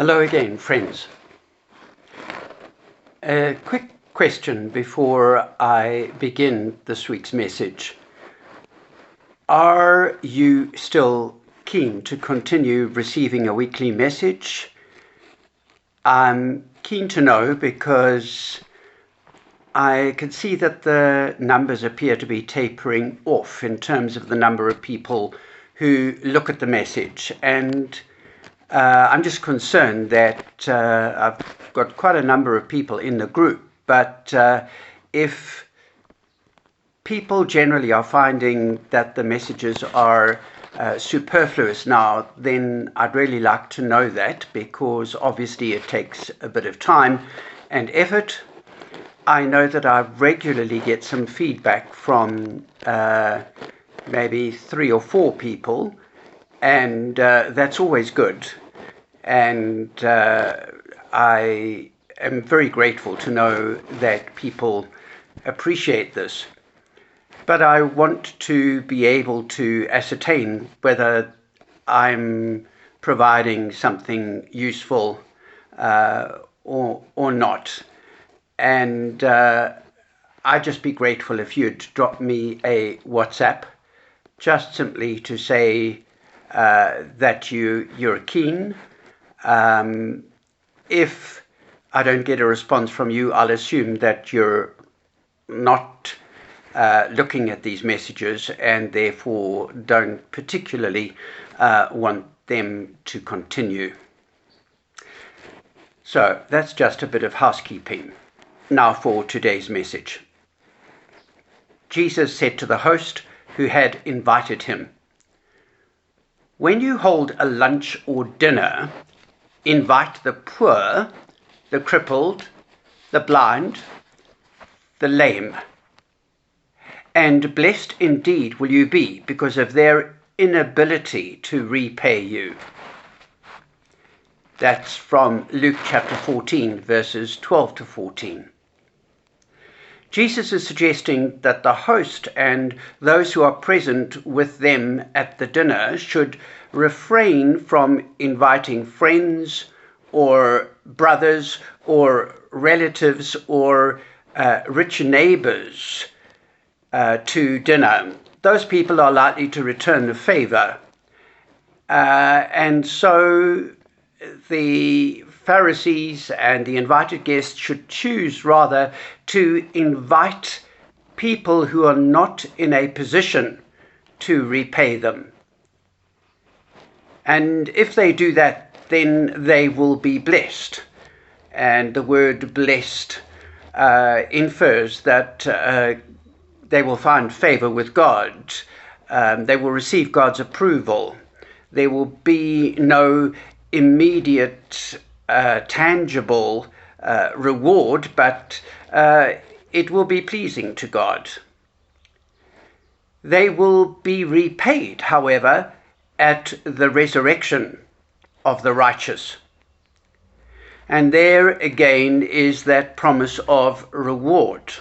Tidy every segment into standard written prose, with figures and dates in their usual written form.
Hello again, friends. A quick question before I begin this week's message. Are you still keen to continue receiving a weekly message? I'm keen to know because I can see that the numbers appear to be tapering off in terms of the number of people who look at the message, and I'm just concerned that I've got quite a number of people in the group, but if people generally are finding that the messages are superfluous now, then I'd really like to know that, because obviously it takes a bit of time and effort. I know that I regularly get some feedback from maybe 3 or 4 people, and that's always good. And I am very grateful to know that people appreciate this. But I want to be able to ascertain whether I'm providing something useful or not. And I'd just be grateful if you'd drop me a WhatsApp, just simply to say that you're keen. If I don't get a response from you, I'll assume that you're not looking at these messages and therefore don't particularly want them to continue. So that's just a bit of housekeeping. Now for today's message. Jesus said to the host who had invited him, "When you hold a lunch or dinner, invite the poor, the crippled, the blind, the lame. And blessed indeed will you be because of their inability to repay you." That's from Luke chapter 14, verses 12 to 14. Jesus is suggesting that the host and those who are present with them at the dinner should refrain from inviting friends or brothers or relatives or rich neighbors to dinner. Those people are likely to return the favor. And so the Pharisees and the invited guests should choose rather to invite people who are not in a position to repay them. And if they do that, then they will be blessed. And the word blessed infers that they will find favor with God. They will receive God's approval. There will be no immediate tangible reward, but it will be pleasing to God. They will be repaid, however, at the resurrection of the righteous. And there again is that promise of reward.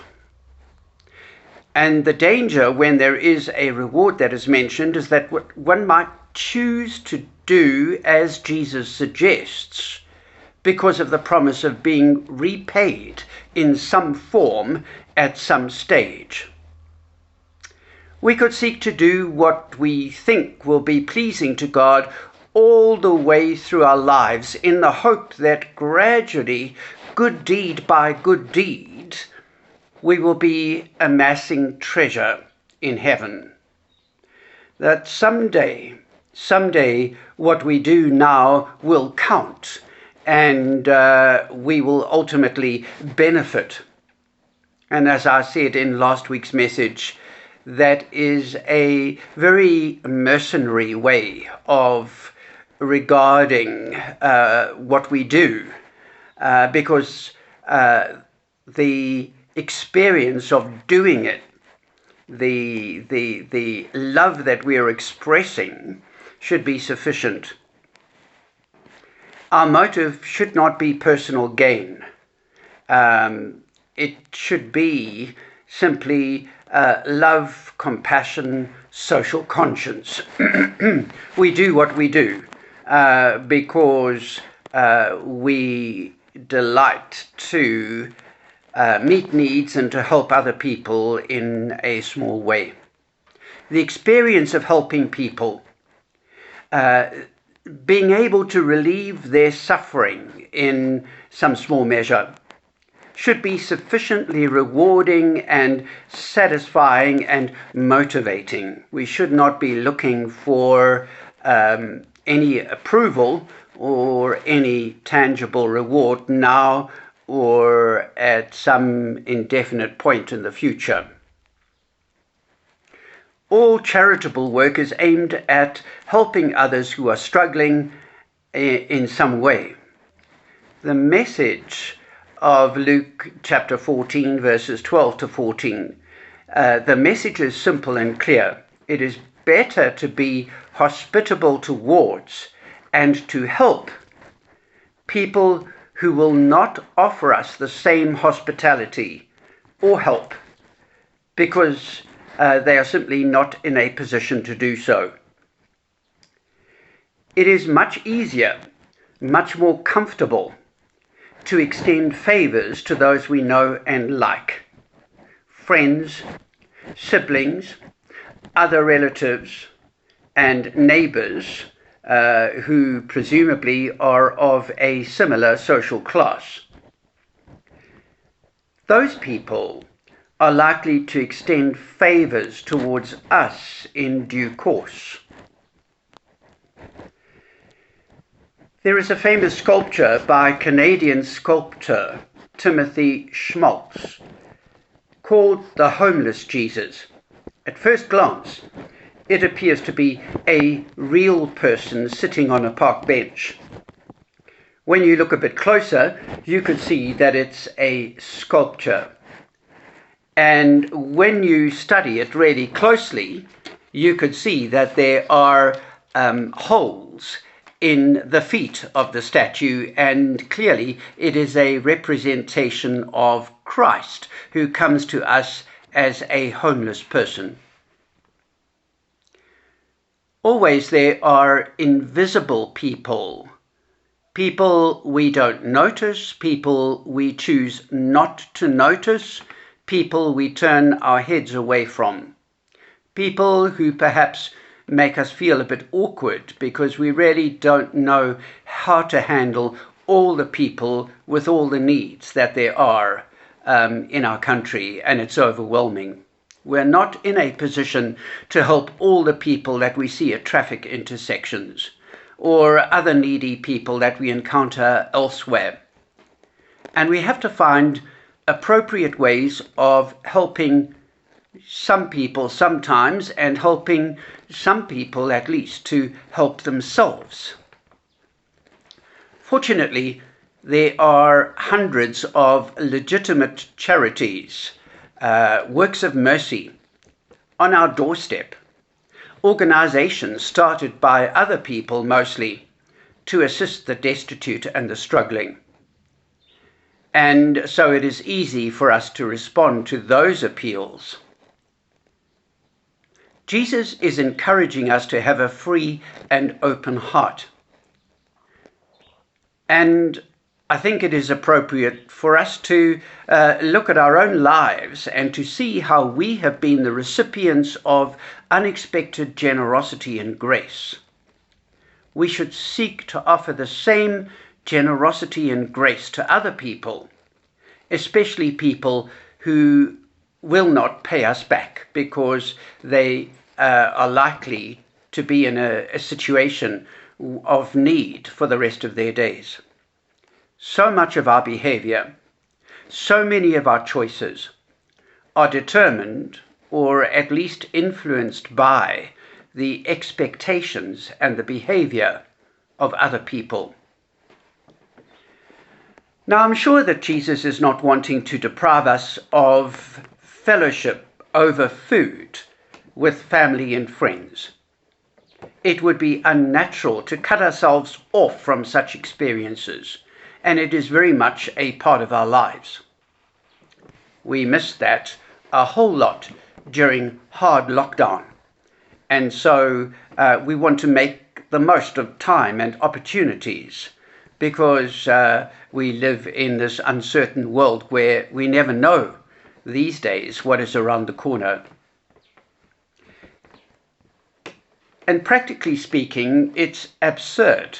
And the danger when there is a reward that is mentioned is that one might choose to do as Jesus suggests because of the promise of being repaid in some form at some stage. We could seek to do what we think will be pleasing to God all the way through our lives in the hope that gradually, good deed by good deed, we will be amassing treasure in heaven. That someday what we do now will count, and we will ultimately benefit. And as I said in last week's message, that is a very mercenary way of regarding what we do, because the experience of doing it, the love that we are expressing should be sufficient. Our motive should not be personal gain. It should be simply love, compassion, social conscience. We do what we do because we delight to meet needs and to help other people in a small way. The experience of helping people, being able to relieve their suffering in some small measure, should be sufficiently rewarding and satisfying and motivating. We should not be looking for any approval or any tangible reward now or at some indefinite point in the future. All charitable work is aimed at helping others who are struggling in some way. The message of Luke chapter 14, verses 12 to 14, the message is simple and clear. It is better to be hospitable towards and to help people who will not offer us the same hospitality or help because they are simply not in a position to do so. It is much easier, much more comfortable to extend favors to those we know and like, friends, siblings, other relatives, and neighbors who presumably are of a similar social class. Those people are likely to extend favors towards us in due course. There is a famous sculpture by Canadian sculptor Timothy Schmaltz called The Homeless Jesus. At first glance, it appears to be a real person sitting on a park bench. When you look a bit closer, you could see that it's a sculpture. And when you study it really closely, you could see that there are holes in the feet of the statue, and clearly it is a representation of Christ who comes to us as a homeless person. Always there are invisible people, people we don't notice, people we choose not to notice, people we turn our heads away from, people who perhaps make us feel a bit awkward because we really don't know how to handle all the people with all the needs that there are in our country, and it's overwhelming. We're not in a position to help all the people that we see at traffic intersections or other needy people that we encounter elsewhere. And we have to find appropriate ways of helping some people sometimes and helping some people at least to help themselves. Fortunately, there are hundreds of legitimate charities, works of mercy on our doorstep, organizations started by other people mostly to assist the destitute and the struggling. And so it is easy for us to respond to those appeals. Jesus is encouraging us to have a free and open heart. And I think it is appropriate for us to look at our own lives and to see how we have been the recipients of unexpected generosity and grace. We should seek to offer the same generosity and grace to other people, especially people who will not pay us back because they are likely to be in a situation of need for the rest of their days. So much of our behavior, so many of our choices are determined or at least influenced by the expectations and the behavior of other people. Now, I'm sure that Jesus is not wanting to deprive us of fellowship over food with family and friends. It would be unnatural to cut ourselves off from such experiences, and it is very much a part of our lives. We miss that a whole lot during hard lockdown, and so we want to make the most of time and opportunities because we live in this uncertain world where we never know these days what is around the corner. And practically speaking, it's absurd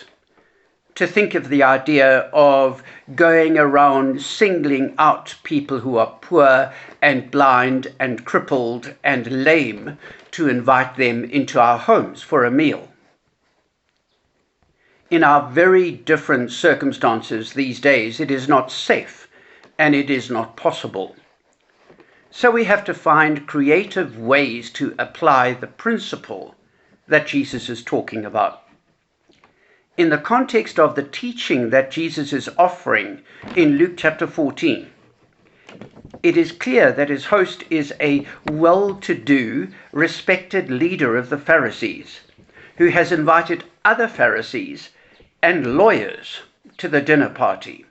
to think of the idea of going around singling out people who are poor and blind and crippled and lame to invite them into our homes for a meal. In our very different circumstances these days, it is not safe and it is not possible. So we have to find creative ways to apply the principle that Jesus is talking about. In the context of the teaching that Jesus is offering in Luke chapter 14, it is clear that his host is a well-to-do, respected leader of the Pharisees, who has invited other Pharisees and lawyers to the dinner party.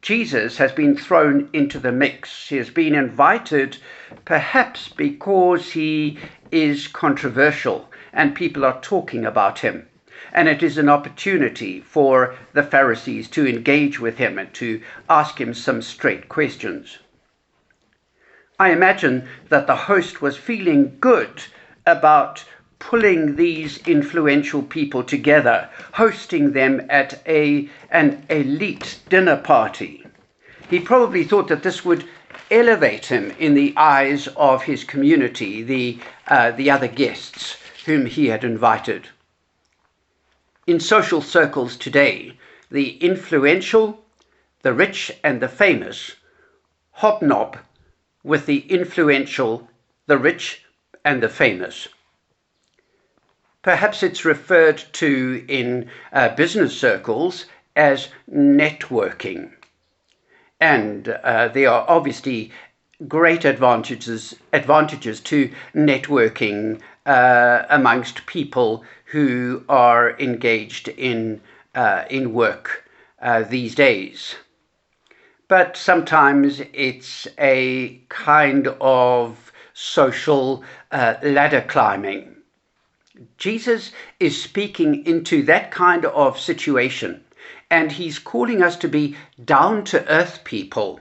Jesus has been thrown into the mix. He has been invited perhaps because he is controversial and people are talking about him. And it is an opportunity for the Pharisees to engage with him and to ask him some straight questions. I imagine that the host was feeling good about pulling these influential people together, hosting them at an elite dinner party. He probably thought that this would elevate him in the eyes of his community, the other guests whom he had invited. In social circles today, the influential, the rich and the famous hobnob with the influential, the rich and the famous. Perhaps it's referred to in business circles as networking. And there are obviously great advantages to networking amongst people who are engaged in work these days. But sometimes it's a kind of social ladder climbing. Jesus is speaking into that kind of situation, and he's calling us to be down-to-earth people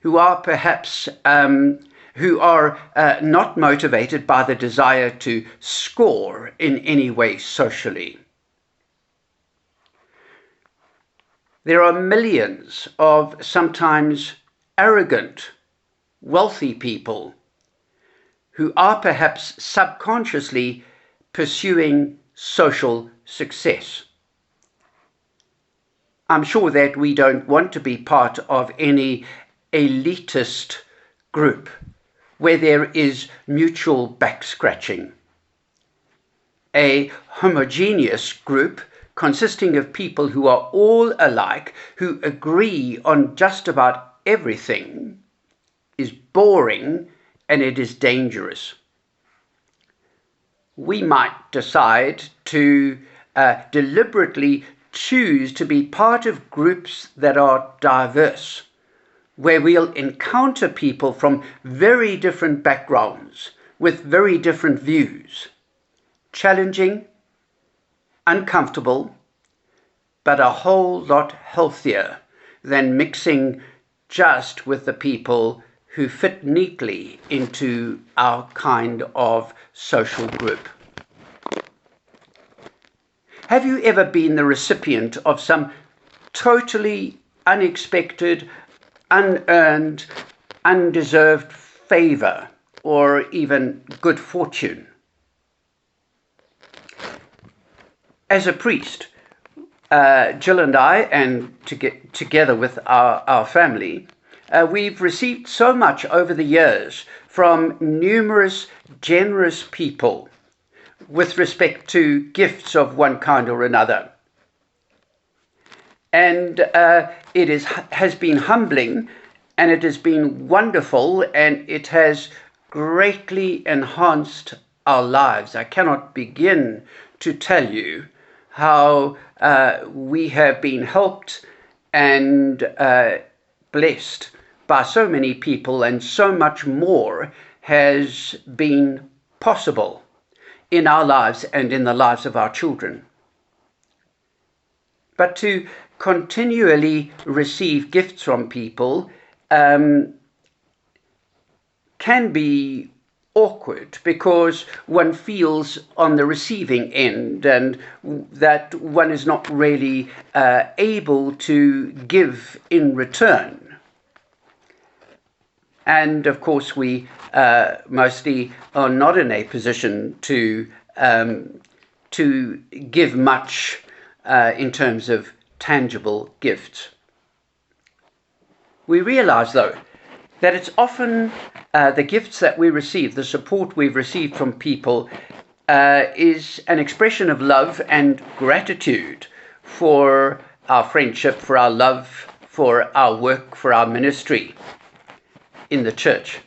who are perhaps not motivated by the desire to score in any way socially. There are millions of sometimes arrogant, wealthy people who are perhaps subconsciously pursuing social success. I'm sure that we don't want to be part of any elitist group where there is mutual back-scratching. A homogeneous group consisting of people who are all alike, who agree on just about everything, is boring and it is dangerous. We might decide to deliberately choose to be part of groups that are diverse, where we'll encounter people from very different backgrounds with very different views. Challenging, uncomfortable, but a whole lot healthier than mixing just with the people who fit neatly into our kind of social group. Have you ever been the recipient of some totally unexpected, unearned, undeserved favor or even good fortune? As a priest, Jill and I, and together with our family, we've received so much over the years from numerous generous people with respect to gifts of one kind or another. And it has been humbling, and it has been wonderful, and it has greatly enhanced our lives. I cannot begin to tell you how we have been helped and blessed by so many people, and so much more has been possible in our lives and in the lives of our children. But to continually receive gifts from people can be awkward because one feels on the receiving end and that one is not really able to give in return. And of course, we mostly are not in a position to give much in terms of tangible gifts. We realize, though, that it's often the gifts that we receive, the support we've received from people, is an expression of love and gratitude for our friendship, for our love, for our work, for our ministry in the church.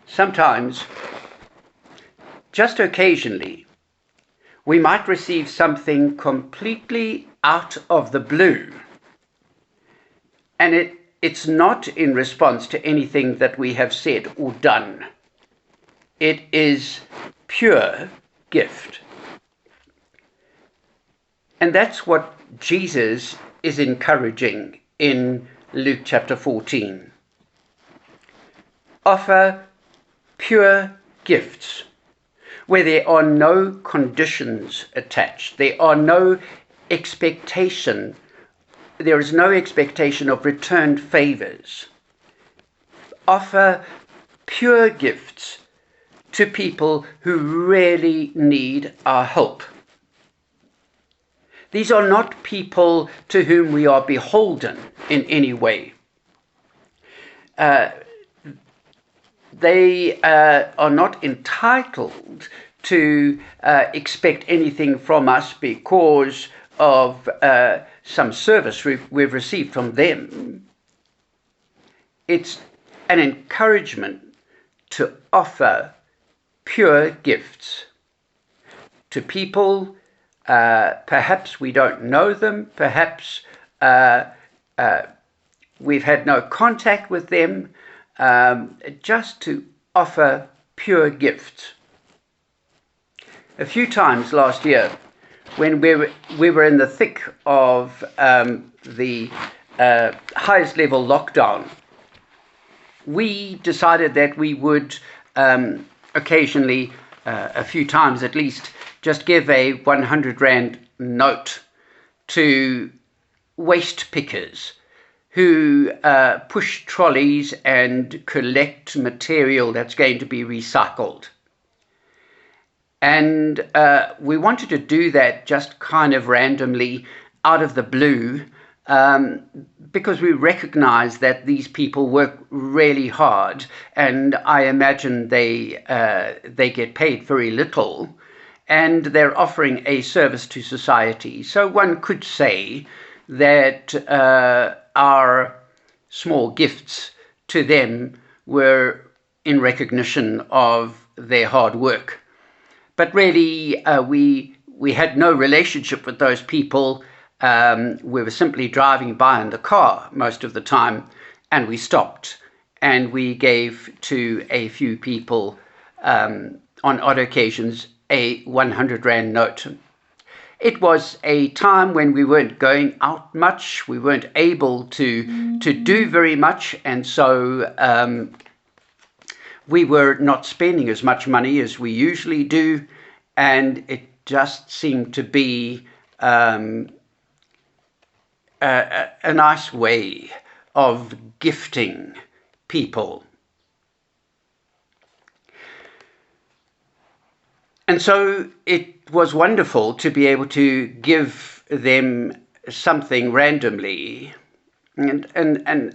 Sometimes, just occasionally, we might receive something completely out of the blue, and it's not in response to anything that we have said or done. It is pure gift. And that's what Jesus is encouraging in Luke chapter 14. Offer pure gifts where there are no conditions attached. There is no expectation of returned favors. Offer pure gifts to people who really need our help. These are not people to whom we are beholden in any way. They are not entitled to expect anything from us because of some service we've received from them. It's an encouragement to offer pure gifts to people. Perhaps we don't know them, perhaps we've had no contact with them, just to offer pure gifts. A few times last year, when we were in the thick of the highest level lockdown, we decided that we would occasionally, a few times at least, just give a 100 Rand note to waste pickers who push trolleys and collect material that's going to be recycled. And we wanted to do that just kind of randomly out of the blue, because we recognize that these people work really hard, and I imagine they get paid very little, and they're offering a service to society. So one could say that our small gifts to them were in recognition of their hard work. But really, we had no relationship with those people. We were simply driving by in the car most of the time, and we stopped and we gave to a few people on odd occasions a 100 Rand note. It was a time when we weren't going out much, we weren't able to do very much, and so we were not spending as much money as we usually do, and it just seemed to be a nice way of gifting people. And so it was wonderful to be able to give them something randomly. And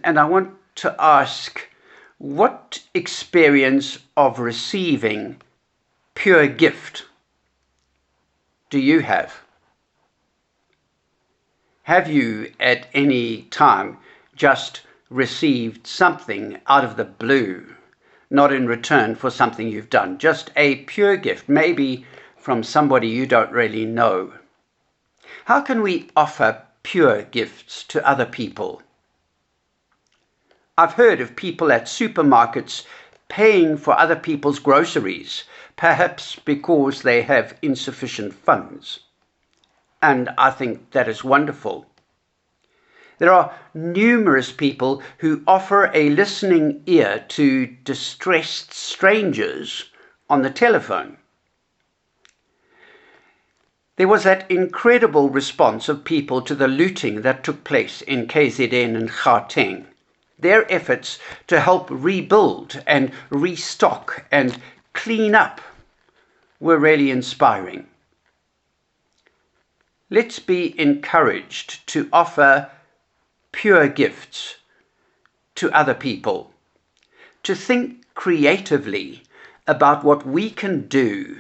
I want to ask, what experience of receiving pure gift do you have? Have you at any time just received something out of the blue, not in return for something you've done, just a pure gift, maybe from somebody you don't really know? How can we offer pure gifts to other people? I've heard of people at supermarkets paying for other people's groceries, perhaps because they have insufficient funds. and I think that is wonderful. There are numerous people who offer a listening ear to distressed strangers on the telephone. There was that incredible response of people to the looting that took place in KZN and Gauteng. Their efforts to help rebuild and restock and clean up were really inspiring. Let's be encouraged to offer pure gifts to other people, to think creatively about what we can do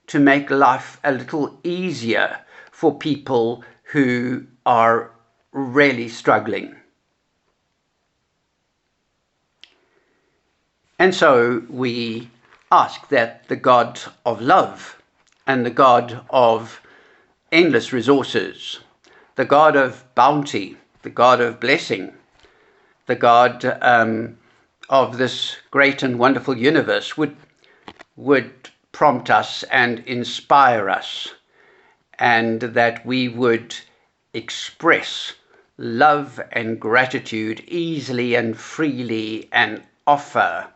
to make life a little easier for people who are really struggling. And so we ask that the God of love and the God of endless resources, the God of bounty, the God of blessing, the God of this great and wonderful universe would prompt us and inspire us, and that we would express love and gratitude easily and freely and offer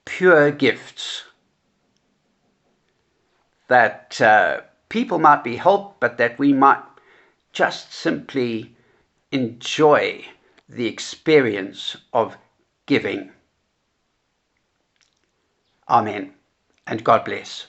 pure gifts that people might be helped, but that we might just simply enjoy the experience of giving. Amen, and God bless.